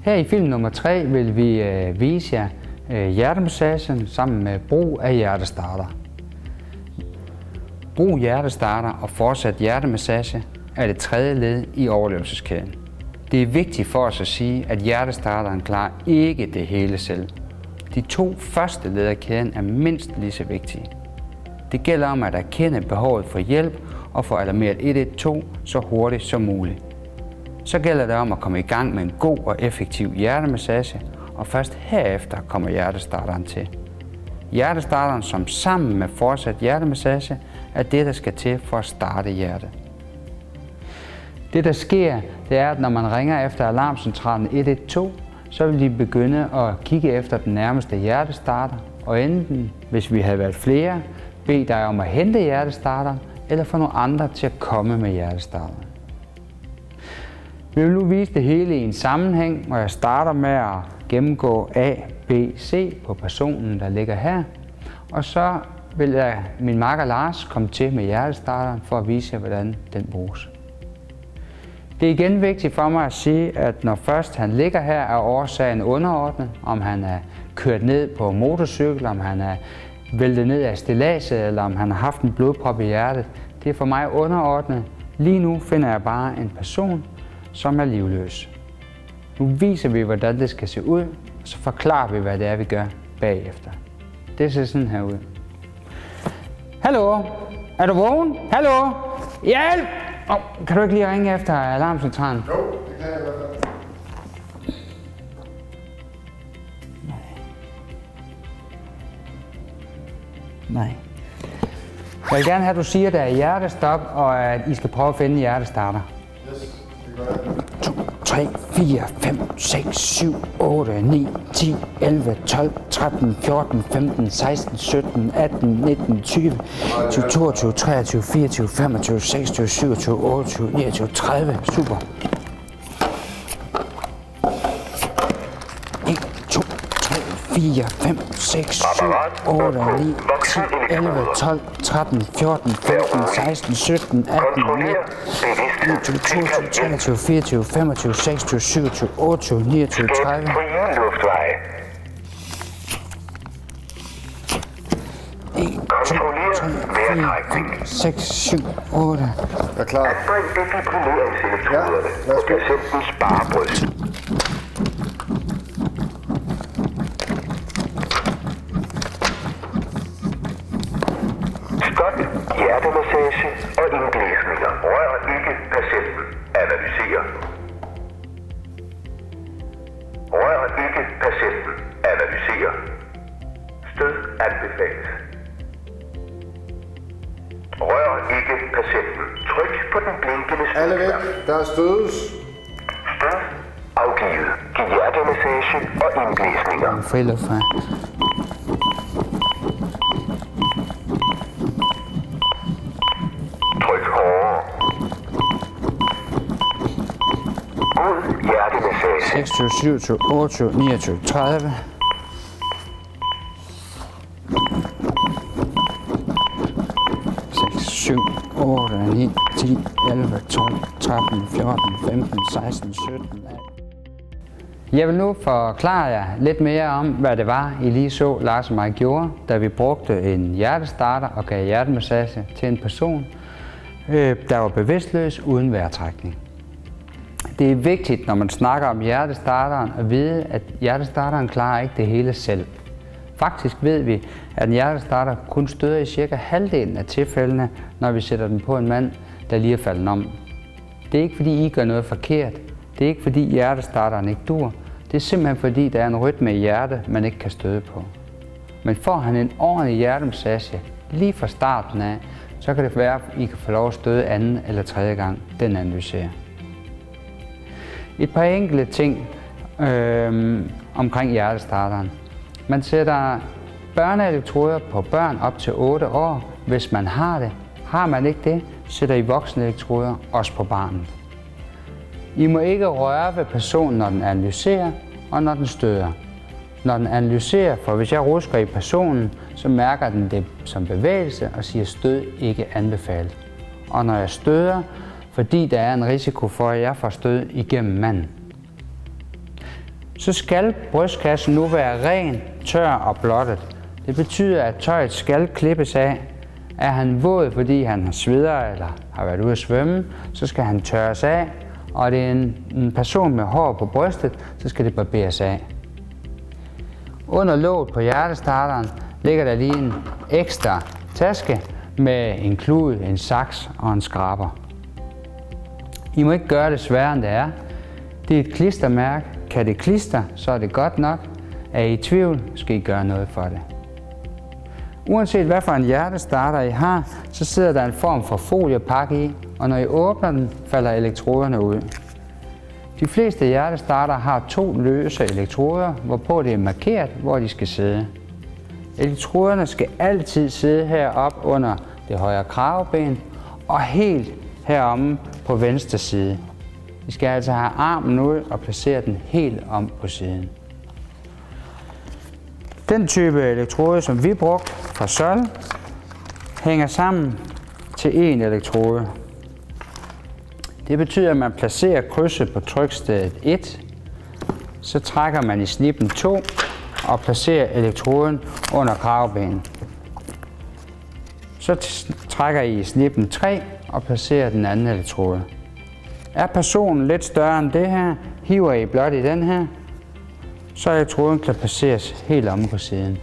Her i film nummer 3 vil vi vise jer hjertemassagen sammen med brug af hjertestarter. Brug hjertestarter og fortsat hjertemassage er det tredje led i overlevelseskæden. Det er vigtigt for os at sige, at hjertestarteren klarer ikke det hele selv. De 2 første led af kæden er mindst lige så vigtige. Det gælder om at erkende behovet for hjælp og få alarmeret 112 så hurtigt som muligt. Så gælder det om at komme i gang med en god og effektiv hjertemassage, og først herefter kommer hjertestarteren til. Hjertestarteren, som sammen med fortsat hjertemassage, er det, der skal til for at starte hjertet. Det, der sker, det er, at når man ringer efter alarmcentralen 112, så vil de begynde at kigge efter den nærmeste hjertestarter, og enten, hvis vi havde været flere, bede dig om at hente hjertestarteren, eller få nogle andre til at komme med hjertestarteren. Vi vil nu vise det hele i en sammenhæng, og jeg starter med at gennemgå A, B, C på personen, der ligger her. Og så vil min makker Lars komme til med hjertestarteren for at vise jer, hvordan den bruges. Det er igen vigtigt for mig at sige, at når først han ligger her, er årsagen underordnet. Om han er kørt ned på motorcykel, om han er væltet ned af stilladset, eller om han har haft en blodprop i hjertet. Det er for mig underordnet. Lige nu finder jeg bare en person, som er livløs. Nu viser vi, hvordan det skal se ud, og så forklarer vi, hvad det er, vi gør bagefter. Det ser sådan her ud. Hallo? Er du vågen? Hallo? Hjælp! Kan du ikke lige ringe efter alarmcentralen? Jo, det kan jeg i hvert fald. Nej. Jeg vil gerne have, at du siger, at der er hjertestop, og at I skal prøve at finde hjertestarter. Yes, det gør jeg. 2, 3, 4, 5, 6, 7, 8, 9, 10, 11, 12, 13, 14, 15, 16, 17, 18, 19, 20, 22, 22, 23, 24, 25, 26, 27, 28, 29, 30. Super. 1, 2, 3, 4, 5, 6, 7, 8, 9, 10, 11, 12, 13, 14, 15, 16, 17, 18, 19, 20, 22, 23, 24, 25, 26, 27, 28, 29, 30. 1, 2, 3, 4, 5, 6, 7, 8. Jeg er klar. Ja, værsgo. Stop hjertemassage og indblæsninger. Rør ikke patienten. Analyser. Rør ikke patienten. Analyser. Stød anbefales. Rør ikke patienten. Tryk på den blinkende stød. Alle væk. Der stødes. Stød afgivet. Giv hjertemassage og indblæsninger. Fri luft her. Tryk hårdere. God hjertemassage. 26, 27, 28, 29, 30. 6, 7, 8, 9, 10, 11, 12, 13, 14, 15, 16, 17, 18. Jeg vil nu forklare jer lidt mere om, hvad det var, I lige så Lars og mig gjorde, da vi brugte en hjertestarter og gav hjertemassage til en person, der var bevidstløs uden vejrtrækning. Det er vigtigt, når man snakker om hjertestarteren, at vide, at hjertestarteren klarer ikke det hele selv. Faktisk ved vi, at en hjertestarter kun støder i cirka halvdelen af tilfældene, når vi sætter den på en mand, der lige er faldet om. Det er ikke fordi, I gør noget forkert. Det er ikke fordi, hjertestarteren ikke dur. Det er simpelthen fordi, der er en rytme i hjertet, man ikke kan støde på. Men får han en ordentlig hjertemassage lige fra starten af, så kan det være, at I kan få lov at støde anden eller tredje gang, den analyserer. Et par enkelte ting omkring hjertestarteren. Man sætter børneelektroder på børn op til 8 år, hvis man har det. Har man ikke det, sætter I voksenelektroder også på barnet. I må ikke røre ved personen, når den analyserer og når den støder. Når den analyserer, for hvis jeg rusker i personen, så mærker den det som bevægelse og siger stød ikke anbefalet. Og når jeg støder, fordi der er en risiko for, at jeg får stød igennem manden. så skal brystkassen nu være ren, tør og blottet. Det betyder, at tøjet skal klippes af. Er han våd, fordi han har sveder eller har været ude at svømme, så skal han tørres af. Og det er en person med hår på brystet, så skal det barberes af. Under låget på hjertestarteren ligger der lige en ekstra taske med en klud, en saks og en skraber. I må ikke gøre det sværere, end det er. Det er et klistermærke. Kan det klister, så er det godt nok. Er I i tvivl, skal I gøre noget for det. Uanset hvad for en hjertestarter I har, så sidder der en form for foliepakke i, og når I åbner den, falder elektroderne ud. De fleste hjertestarter har 2 løse elektroder, hvorpå det er markeret, hvor de skal sidde. Elektroderne skal altid sidde heroppe under det højre kraveben og helt heromme på venstre side. I skal altså have armen ud og placere den helt om på siden. Den type elektrode, som vi brugte fra Sol, hænger sammen til en elektrode. Det betyder, at man placerer krydset på trykstedet 1, så trækker man i snippen 2 og placerer elektroden under kravbenen. Så trækker I i snippen 3 og placerer den anden elektrode. Er personen lidt større end det her, hiver I blot i den her, så elektroden kan placeres helt omme på siden.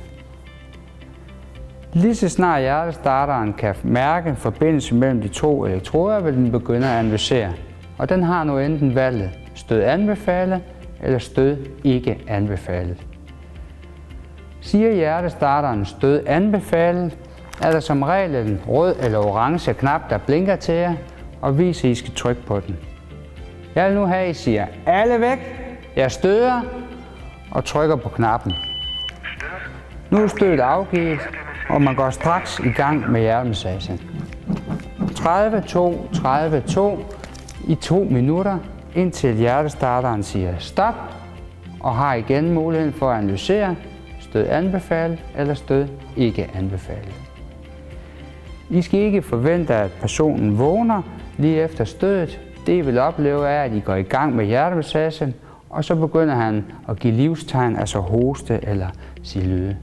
Lige så snart hjertestarteren kan mærke forbindelse mellem de 2 elektroder, vil den begynde at analysere. Og den har nu enten valget stød anbefalet eller stød ikke anbefalet. Siger hjertestarteren stød anbefalet, er der som regel en rød eller orange knap, der blinker til jer og viser, at I skal trykke på den. Jeg vil nu have, at I siger alle væk, jeg støder og trykker på knappen. Nu er stødet afgivet, og man går straks i gang med hjertemassagen. 30-2 i 2 minutter, indtil hjertestarteren siger stop, og har igen muligheden for at analysere stød anbefalet eller stød ikke anbefalet. I skal ikke forvente, at personen vågner lige efter stødet. Det I vil opleve er, at I går i gang med hjertemassagen, og så begynder han at give livstegn, altså hoste eller sige lyde.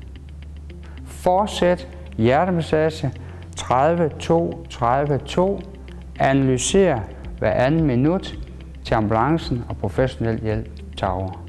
Fortsæt hjertemassage 30-2. Analyser hver anden minut til ambulancen og professionel hjælp tager over.